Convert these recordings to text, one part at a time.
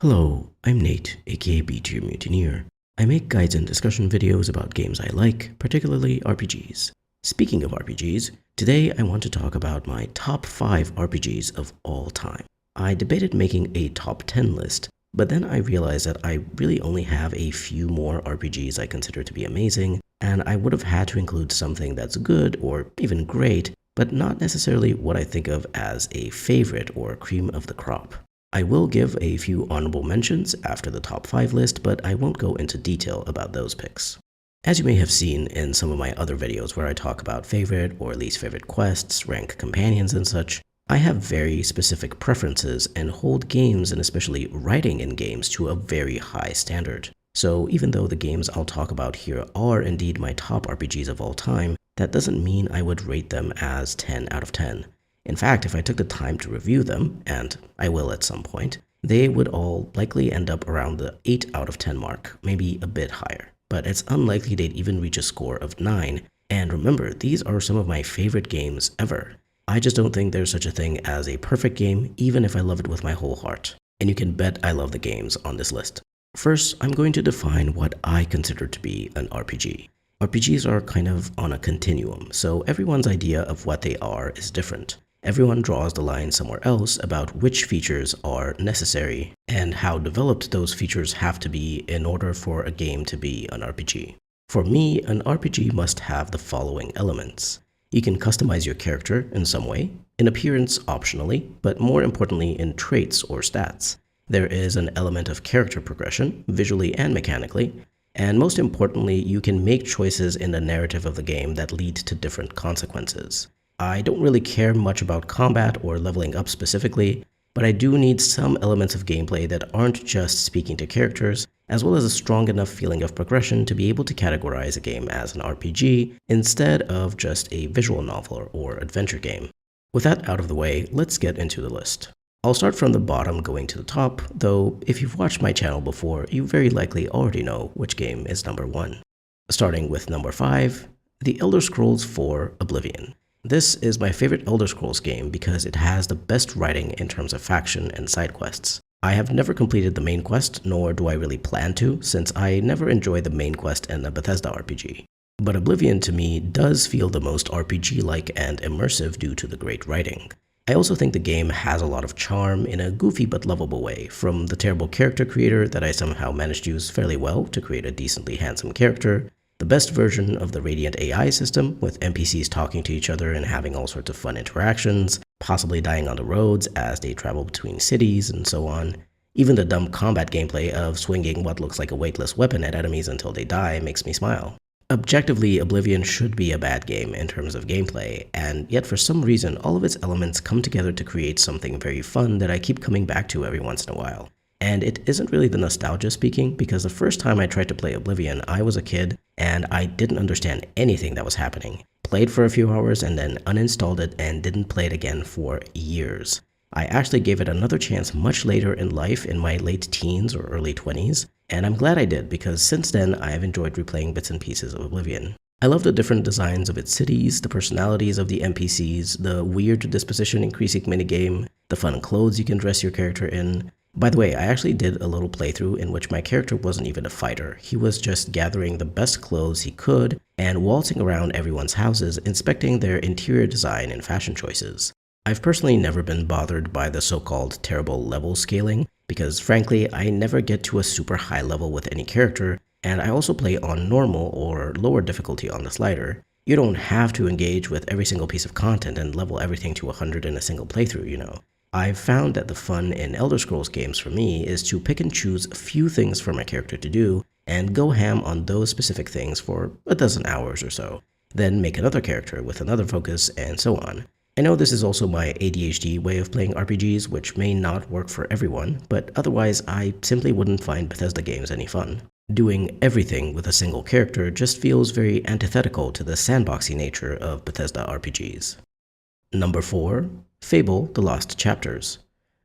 Hello, I'm Nate, aka B-Tier Mutineer. I make guides and discussion videos about games I like, particularly RPGs. Speaking of RPGs, today I want to talk about my top 5 RPGs of all time. I debated making a top 10 list, but then I realized that I really only have a few more RPGs I consider to be amazing, and I would have had to include something that's good or even great, but not necessarily what I think of as a favorite or cream of the crop. I will give a few honorable mentions after the top 5 list, but I won't go into detail about those picks. As you may have seen in some of my other videos where I talk about favorite or least favorite quests, rank companions and such, I have very specific preferences and hold games and especially writing in games to a very high standard. So even though the games I'll talk about here are indeed my top RPGs of all time, that doesn't mean I would rate them as 10 out of 10. In fact, if I took the time to review them, and I will at some point, they would all likely end up around the 8 out of 10 mark, maybe a bit higher. But it's unlikely they'd even reach a score of 9, and remember, these are some of my favorite games ever. I just don't think there's such a thing as a perfect game, even if I love it with my whole heart. And you can bet I love the games on this list. First, I'm going to define what I consider to be an RPG. RPGs are kind of on a continuum, so everyone's idea of what they are is different. Everyone draws the line somewhere else about which features are necessary and how developed those features have to be in order for a game to be an RPG. For me, an RPG must have the following elements. You can customize your character in some way, in appearance optionally, but more importantly in traits or stats. There is an element of character progression, visually and mechanically, and most importantly, you can make choices in the narrative of the game that lead to different consequences. I don't really care much about combat or leveling up specifically, but I do need some elements of gameplay that aren't just speaking to characters, as well as a strong enough feeling of progression to be able to categorize a game as an RPG instead of just a visual novel or adventure game. With that out of the way, let's get into the list. I'll start from the bottom going to the top, though if you've watched my channel before, you very likely already know which game is number 1. Starting with number 5, The Elder Scrolls IV: Oblivion. This is my favorite Elder Scrolls game because it has the best writing in terms of faction and side quests. I have never completed the main quest, nor do I really plan to, since I never enjoy the main quest in a Bethesda RPG. But Oblivion to me does feel the most RPG-like and immersive due to the great writing. I also think the game has a lot of charm in a goofy but lovable way, from the terrible character creator that I somehow managed to use fairly well to create a decently handsome character, the best version of the Radiant AI system, with NPCs talking to each other and having all sorts of fun interactions, possibly dying on the roads as they travel between cities and so on. Even the dumb combat gameplay of swinging what looks like a weightless weapon at enemies until they die makes me smile. Objectively, Oblivion should be a bad game in terms of gameplay, and yet for some reason all of its elements come together to create something very fun that I keep coming back to every once in a while. And it isn't really the nostalgia speaking, because the first time I tried to play Oblivion, I was a kid, and I didn't understand anything that was happening. Played for a few hours and then uninstalled it and didn't play it again for years. I actually gave it another chance much later in life in my late teens or early 20s, and I'm glad I did because since then I have enjoyed replaying bits and pieces of Oblivion. I love the different designs of its cities, the personalities of the NPCs, the weird disposition increasing minigame, the fun clothes you can dress your character in. By the way, I actually did a little playthrough in which my character wasn't even a fighter. He was just gathering the best clothes he could and waltzing around everyone's houses, inspecting their interior design and fashion choices. I've personally never been bothered by the so-called terrible level scaling, because frankly, I never get to a super high level with any character, and I also play on normal or lower difficulty on the slider. You don't have to engage with every single piece of content and level everything to 100 in a single playthrough, you know. I've found that the fun in Elder Scrolls games for me is to pick and choose a few things for my character to do and go ham on those specific things for a dozen hours or so, then make another character with another focus and so on. I know this is also my ADHD way of playing RPGs, which may not work for everyone, but otherwise I simply wouldn't find Bethesda games any fun. Doing everything with a single character just feels very antithetical to the sandboxy nature of Bethesda RPGs. Number 4. Fable: The Lost Chapters.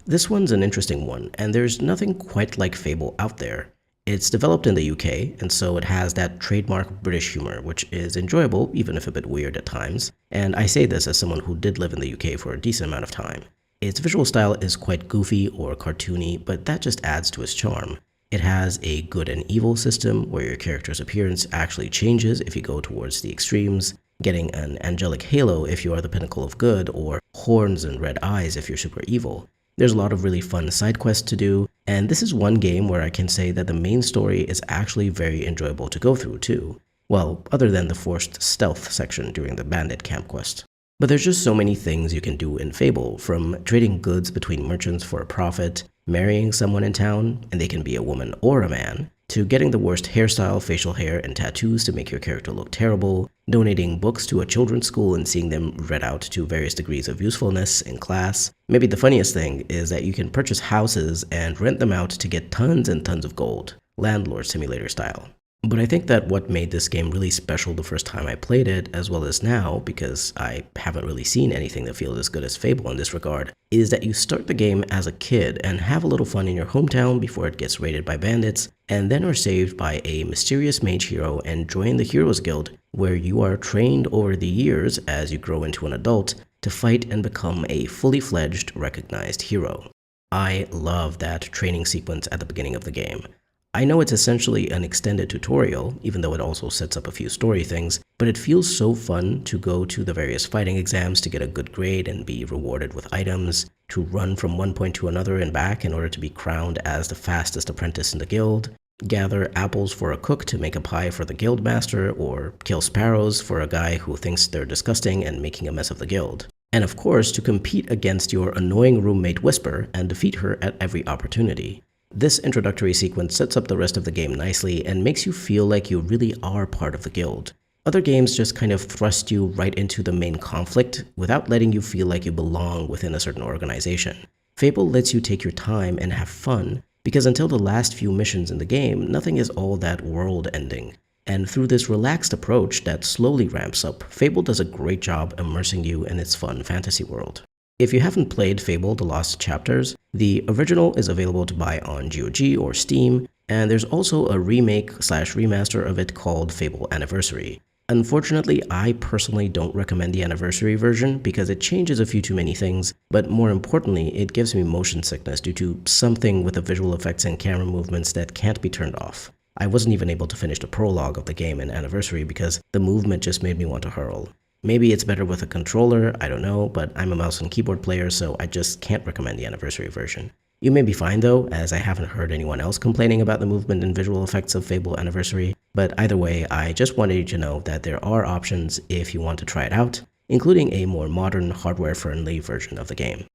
This one's an interesting one, and there's nothing quite like Fable out there. It's developed in the UK, and so it has that trademark British humor, which is enjoyable, even if a bit weird at times, and I say this as someone who did live in the UK for a decent amount of time. Its visual style is quite goofy or cartoony, but that just adds to its charm. It has a good and evil system where your character's appearance actually changes if you go towards the extremes, getting an angelic halo if you are the pinnacle of good, or horns and red eyes if you're super evil. There's a lot of really fun side quests to do, and this is one game where I can say that the main story is actually very enjoyable to go through too. Well, other than the forced stealth section during the bandit camp quest. But there's just so many things you can do in Fable, from trading goods between merchants for a profit, marrying someone in town, and they can be a woman or a man, to getting the worst hairstyle, facial hair, and tattoos to make your character look terrible, donating books to a children's school and seeing them read out to various degrees of usefulness in class. Maybe the funniest thing is that you can purchase houses and rent them out to get tons and tons of gold, landlord simulator style. But I think that what made this game really special the first time I played it, as well as now, because I haven't really seen anything that feels as good as Fable in this regard, is that you start the game as a kid and have a little fun in your hometown before it gets raided by bandits, and then are saved by a mysterious mage hero and join the Heroes Guild, where you are trained over the years as you grow into an adult to fight and become a fully fledged, recognized hero. I love that training sequence at the beginning of the game. I know it's essentially an extended tutorial, even though it also sets up a few story things, but it feels so fun to go to the various fighting exams to get a good grade and be rewarded with items, to run from one point to another and back in order to be crowned as the fastest apprentice in the guild, gather apples for a cook to make a pie for the guild master, or kill sparrows for a guy who thinks they're disgusting and making a mess of the guild. And of course, to compete against your annoying roommate Whisper and defeat her at every opportunity. This introductory sequence sets up the rest of the game nicely and makes you feel like you really are part of the guild. Other games just kind of thrust you right into the main conflict without letting you feel like you belong within a certain organization. Fable lets you take your time and have fun, because until the last few missions in the game, nothing is all that world-ending. And through this relaxed approach that slowly ramps up, Fable does a great job immersing you in its fun fantasy world. If you haven't played Fable: The Lost Chapters, the original is available to buy on GOG or Steam, and there's also a remake/remaster of it called Fable Anniversary. Unfortunately, I personally don't recommend the Anniversary version because it changes a few too many things, but more importantly, it gives me motion sickness due to something with the visual effects and camera movements that can't be turned off. I wasn't even able to finish the prologue of the game in Anniversary because the movement just made me want to hurl. Maybe it's better with a controller, I don't know, but I'm a mouse and keyboard player, so I just can't recommend the Anniversary version. You may be fine though, as I haven't heard anyone else complaining about the movement and visual effects of Fable Anniversary, but either way, I just wanted you to know that there are options if you want to try it out, including a more modern, hardware-friendly version of the game.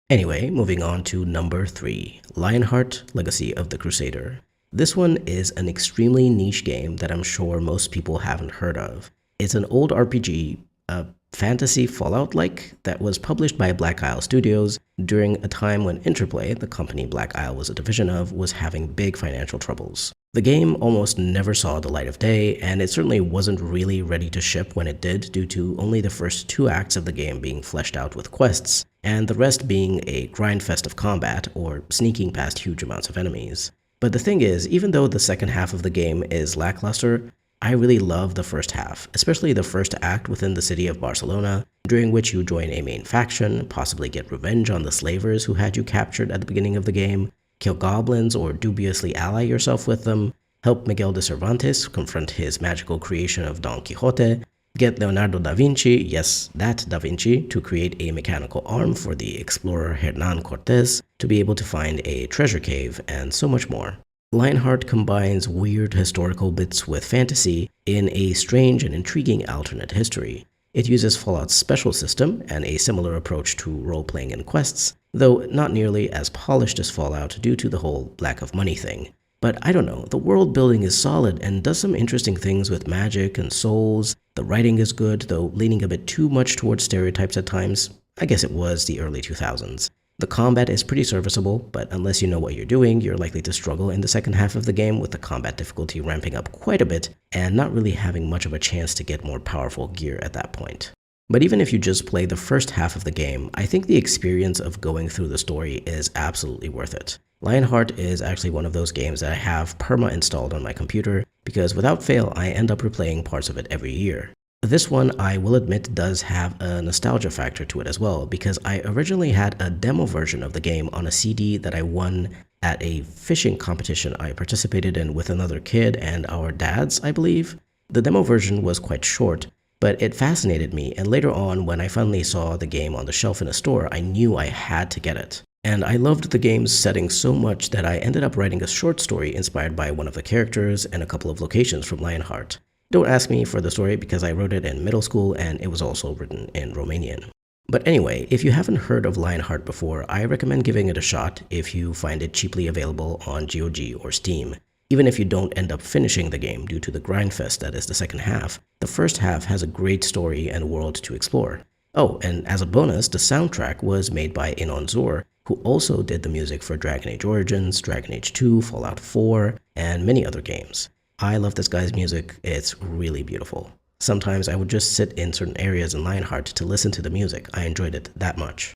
Anyway, moving on to number 3, Lionheart: Legacy of the Crusader. This one is an extremely niche game that I'm sure most people haven't heard of. It's an old RPG, a fantasy Fallout-like, that was published by Black Isle Studios during a time when Interplay, the company Black Isle was a division of, was having big financial troubles. The game almost never saw the light of day, and it certainly wasn't really ready to ship when it did due to only the first 2 acts of the game being fleshed out with quests, and the rest being a grindfest of combat or sneaking past huge amounts of enemies. But the thing is, even though the second half of the game is lackluster, I really love the first half, especially the first act within the city of Barcelona, during which you join a main faction, possibly get revenge on the slavers who had you captured at the beginning of the game, kill goblins or dubiously ally yourself with them, help Miguel de Cervantes confront his magical creation of Don Quixote, get Leonardo da Vinci, yes, that Da Vinci, to create a mechanical arm for the explorer Hernan Cortés to be able to find a treasure cave, and so much more. Lionheart combines weird historical bits with fantasy in a strange and intriguing alternate history. It uses Fallout's special system and a similar approach to role-playing and quests, though not nearly as polished as Fallout due to the whole lack of money thing. But I don't know, the world building is solid and does some interesting things with magic and souls. The writing is good, though leaning a bit too much towards stereotypes at times. I guess it was the early 2000s. The combat is pretty serviceable, but unless you know what you're doing, you're likely to struggle in the second half of the game, with the combat difficulty ramping up quite a bit and not really having much of a chance to get more powerful gear at that point. But even if you just play the first half of the game, I think the experience of going through the story is absolutely worth it. Lionheart is actually one of those games that I have perma-installed on my computer, because without fail I end up replaying parts of it every year. This one, I will admit, does have a nostalgia factor to it as well, because I originally had a demo version of the game on a CD that I won at a fishing competition I participated in with another kid and our dads, I believe. The demo version was quite short, but it fascinated me, and later on, when I finally saw the game on the shelf in a store, I knew I had to get it. And I loved the game's setting so much that I ended up writing a short story inspired by one of the characters and a couple of locations from Lionheart. Don't ask me for the story because I wrote it in middle school and it was also written in Romanian. But anyway, if you haven't heard of Lionheart before, I recommend giving it a shot if you find it cheaply available on GOG or Steam. Even if you don't end up finishing the game due to the grindfest that is the second half, the first half has a great story and world to explore. Oh, and as a bonus, the soundtrack was made by Inon Zur, who also did the music for Dragon Age Origins, Dragon Age 2, Fallout 4, and many other games. I love this guy's music, it's really beautiful. Sometimes I would just sit in certain areas in Lionheart to listen to the music, I enjoyed it that much.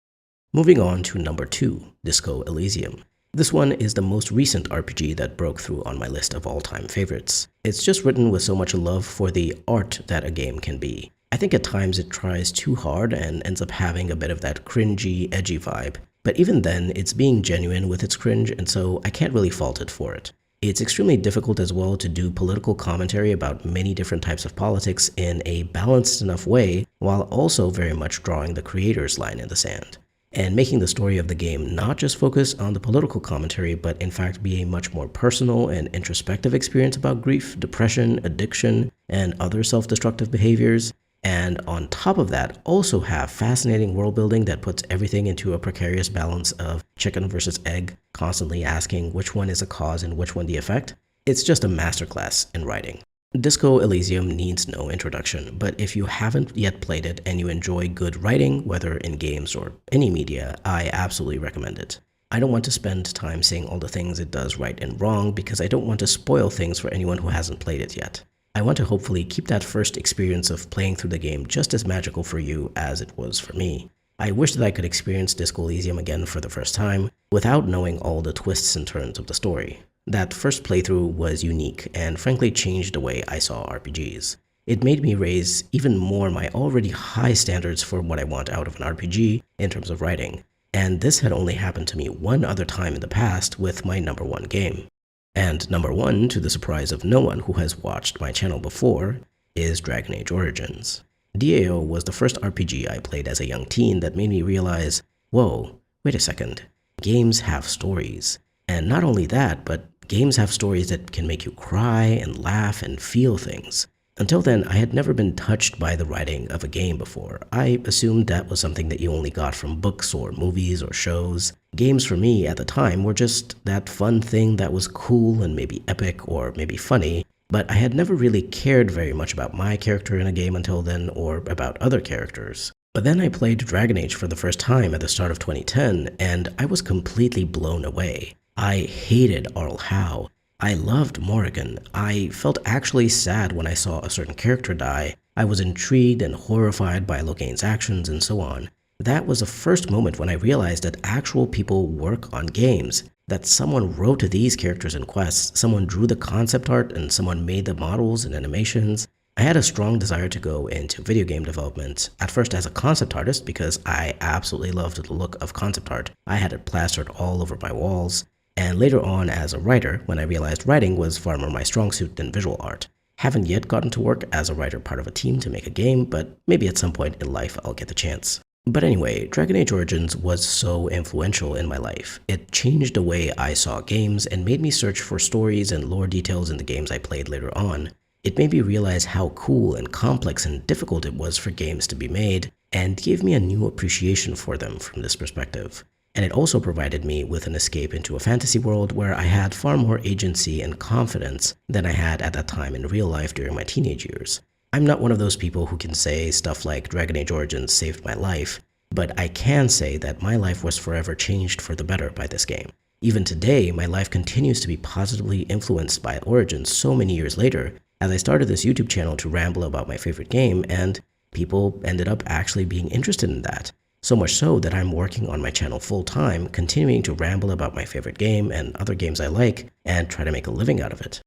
Moving on to number 2, Disco Elysium. This one is the most recent RPG that broke through on my list of all-time favorites. It's just written with so much love for the art that a game can be. I think at times it tries too hard and ends up having a bit of that cringy, edgy vibe. But even then, it's being genuine with its cringe, and so I can't really fault it for it. It's extremely difficult as well to do political commentary about many different types of politics in a balanced enough way, while also very much drawing the creator's line in the sand. And making the story of the game not just focus on the political commentary, but in fact be a much more personal and introspective experience about grief, depression, addiction, and other self-destructive behaviors. And on top of that, also have fascinating world building that puts everything into a precarious balance of chicken versus egg, constantly asking which one is a cause and which one the effect. It's just a masterclass in writing. Disco Elysium needs no introduction, but if you haven't yet played it and you enjoy good writing, whether in games or any media, I absolutely recommend it. I don't want to spend time saying all the things it does right and wrong because I don't want to spoil things for anyone who hasn't played it yet. I want to hopefully keep that first experience of playing through the game just as magical for you as it was for me. I wish that I could experience Disco Elysium again for the first time without knowing all the twists and turns of the story. That first playthrough was unique and frankly changed the way I saw RPGs. It made me raise even more my already high standards for what I want out of an RPG in terms of writing. And this had only happened to me one other time in the past with my number 1 game. And number 1, to the surprise of no one who has watched my channel before, is Dragon Age Origins. DAO was the first RPG I played as a young teen that made me realize, whoa, wait a second, games have stories. And not only that, but games have stories that can make you cry and laugh and feel things. Until then, I had never been touched by the writing of a game before. I assumed that was something that you only got from books or movies or shows. Games for me at the time were just that fun thing that was cool and maybe epic or maybe funny, but I had never really cared very much about my character in a game until then or about other characters. But then I played Dragon Age for the first time at the start of 2010, and I was completely blown away. I hated Arl Howe. I loved Morrigan. I felt actually sad when I saw a certain character die. I was intrigued and horrified by Logain's actions and so on. That was the first moment when I realized that actual people work on games, that someone wrote these characters and quests, someone drew the concept art, and someone made the models and animations. I had a strong desire to go into video game development, at first as a concept artist because I absolutely loved the look of concept art. I had it plastered all over my walls. And later on as a writer, when I realized writing was far more my strong suit than visual art. Haven't yet gotten to work as a writer part of a team to make a game, but maybe at some point in life I'll get the chance. But anyway, Dragon Age Origins was so influential in my life. It changed the way I saw games and made me search for stories and lore details in the games I played later on. It made me realize how cool and complex and difficult it was for games to be made, and gave me a new appreciation for them from this perspective. And it also provided me with an escape into a fantasy world where I had far more agency and confidence than I had at that time in real life during my teenage years. I'm not one of those people who can say stuff like Dragon Age Origins saved my life, but I can say that my life was forever changed for the better by this game. Even today, my life continues to be positively influenced by Origins so many years later, as I started this YouTube channel to ramble about my favorite game, and people ended up actually being interested in that. So much so that I'm working on my channel full-time, continuing to ramble about my favorite game and other games I like, and try to make a living out of it.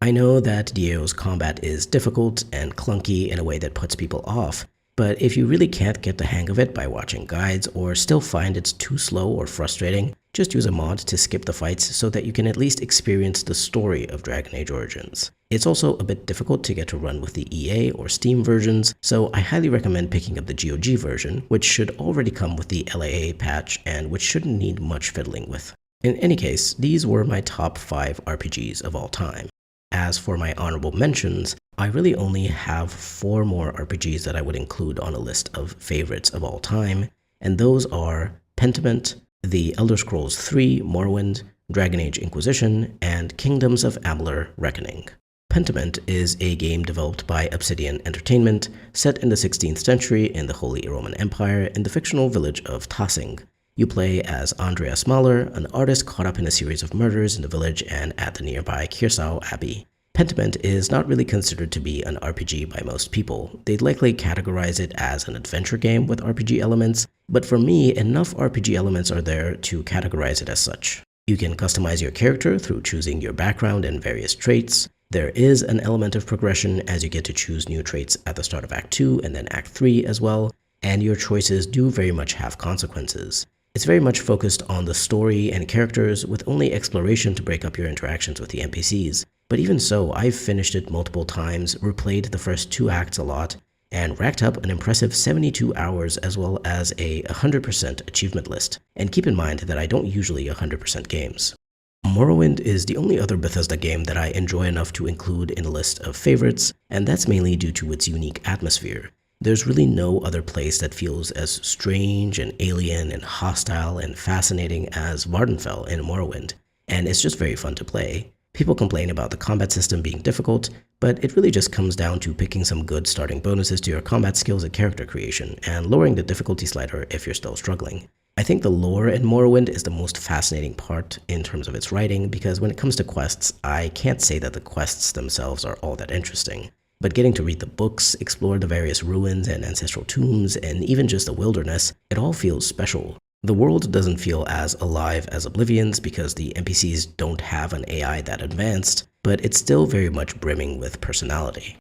I know that Dio's combat is difficult and clunky in a way that puts people off, but if you really can't get the hang of it by watching guides or still find it's too slow or frustrating, just use a mod to skip the fights so that you can at least experience the story of Dragon Age Origins. It's also a bit difficult to get to run with the EA or Steam versions, so I highly recommend picking up the GOG version, which should already come with the LAA patch and which shouldn't need much fiddling with. In any case, these were my top 5 RPGs of all time. As for my honorable mentions, I really only have 4 more RPGs that I would include on a list of favorites of all time, and those are Pentiment, The Elder Scrolls III Morrowind, Dragon Age Inquisition, and Kingdoms of Amalur: Reckoning. Pentiment is a game developed by Obsidian Entertainment, set in the 16th century in the Holy Roman Empire in the fictional village of Tassing. You play as Andreas Mahler, an artist caught up in a series of murders in the village and at the nearby Kirsau Abbey. Pentiment is not really considered to be an RPG by most people. They'd likely categorize it as an adventure game with RPG elements, but for me, enough RPG elements are there to categorize it as such. You can customize your character through choosing your background and various traits. There is an element of progression as you get to choose new traits at the start of Act 2 and then Act 3 as well, and your choices do very much have consequences. It's very much focused on the story and characters with only exploration to break up your interactions with the NPCs. But even so, I've finished it multiple times, replayed the first 2 acts a lot, and racked up an impressive 72 hours as well as a 100% achievement list. And keep in mind that I don't usually 100% games. Morrowind is the only other Bethesda game that I enjoy enough to include in a list of favorites, and that's mainly due to its unique atmosphere. There's really no other place that feels as strange and alien and hostile and fascinating as Vvardenfell in Morrowind, and it's just very fun to play. People complain about the combat system being difficult, but it really just comes down to picking some good starting bonuses to your combat skills and character creation, and lowering the difficulty slider if you're still struggling. I think the lore in Morrowind is the most fascinating part in terms of its writing, because when it comes to quests, I can't say that the quests themselves are all that interesting. But getting to read the books, explore the various ruins and ancestral tombs, and even just the wilderness, it all feels special. The world doesn't feel as alive as Oblivion's because the NPCs don't have an AI that advanced, but it's still very much brimming with personality.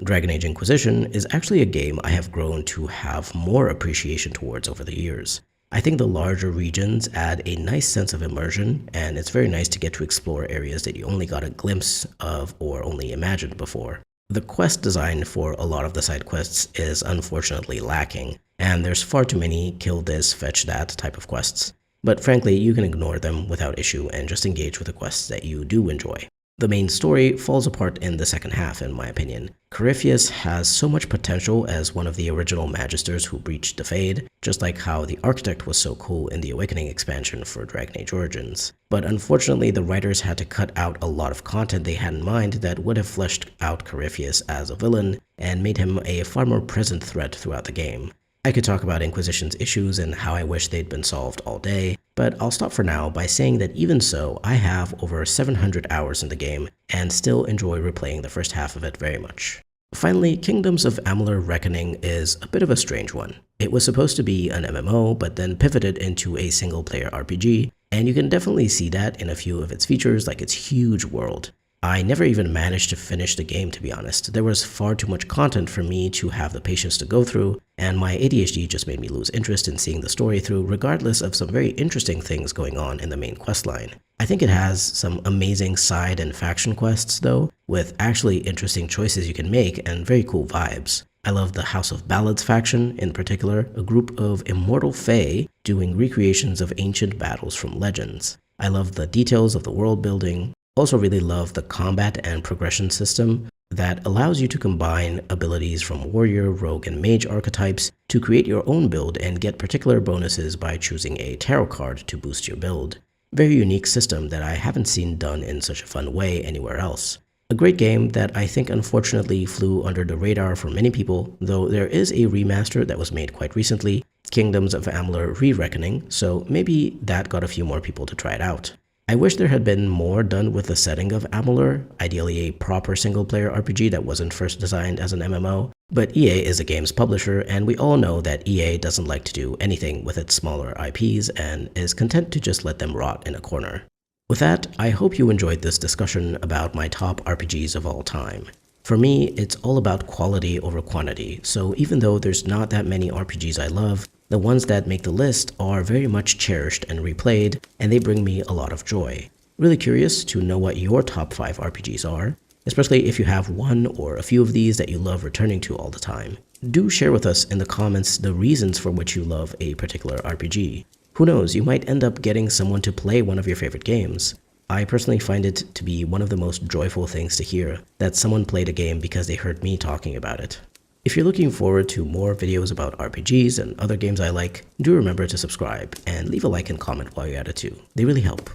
Dragon Age Inquisition is actually a game I have grown to have more appreciation towards over the years. I think the larger regions add a nice sense of immersion, and it's very nice to get to explore areas that you only got a glimpse of or only imagined before. The quest design for a lot of the side quests is unfortunately lacking, and there's far too many kill this, fetch that type of quests. But frankly, you can ignore them without issue and just engage with the quests that you do enjoy. The main story falls apart in the second half, in my opinion. Corypheus has so much potential as one of the original Magisters who breached the Fade, just like how the Architect was so cool in the Awakening expansion for Dragon Age Origins. But unfortunately, the writers had to cut out a lot of content they had in mind that would have fleshed out Corypheus as a villain and made him a far more present threat throughout the game. I could talk about Inquisition's issues and how I wish they'd been solved all day, but I'll stop for now by saying that even so, I have over 700 hours in the game and still enjoy replaying the first half of it very much. Finally, Kingdoms of Amalur: Reckoning is a bit of a strange one. It was supposed to be an MMO, but then pivoted into a single-player RPG, and you can definitely see that in a few of its features like its huge world. I never even managed to finish the game, to be honest. There was far too much content for me to have the patience to go through, and my ADHD just made me lose interest in seeing the story through regardless of some very interesting things going on in the main questline. I think it has some amazing side and faction quests though, with actually interesting choices you can make and very cool vibes. I love the House of Ballads faction, in particular, a group of immortal fae doing recreations of ancient battles from legends. I love the details of the world building. Also really love the combat and progression system that allows you to combine abilities from warrior, rogue, and mage archetypes to create your own build and get particular bonuses by choosing a tarot card to boost your build. Very unique system that I haven't seen done in such a fun way anywhere else. A great game that I think unfortunately flew under the radar for many people, though there is a remaster that was made quite recently, Kingdoms of Amalur: Re-Reckoning, so maybe that got a few more people to try it out. I wish there had been more done with the setting of Amalur, ideally a proper single-player RPG that wasn't first designed as an MMO, but EA is a game's publisher, and we all know that EA doesn't like to do anything with its smaller IPs and is content to just let them rot in a corner. With that, I hope you enjoyed this discussion about my top RPGs of all time. For me, it's all about quality over quantity, so even though there's not that many RPGs I love, the ones that make the list are very much cherished and replayed, and they bring me a lot of joy. Really curious to know what your top 5 RPGs are, especially if you have one or a few of these that you love returning to all the time. Do share with us in the comments the reasons for which you love a particular RPG. Who knows, you might end up getting someone to play one of your favorite games. I personally find it to be one of the most joyful things to hear, that someone played a game because they heard me talking about it. If you're looking forward to more videos about RPGs and other games I like, do remember to subscribe and leave a like and comment while you're at it too. They really help.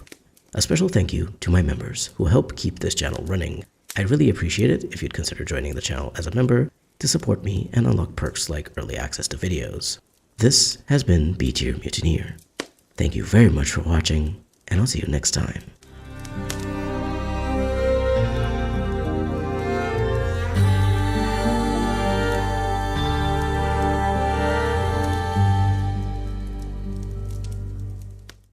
A special thank you to my members who help keep this channel running. I'd really appreciate it if you'd consider joining the channel as a member to support me and unlock perks like early access to videos. This has been B Tier Mutineer. Thank you very much for watching, and I'll see you next time.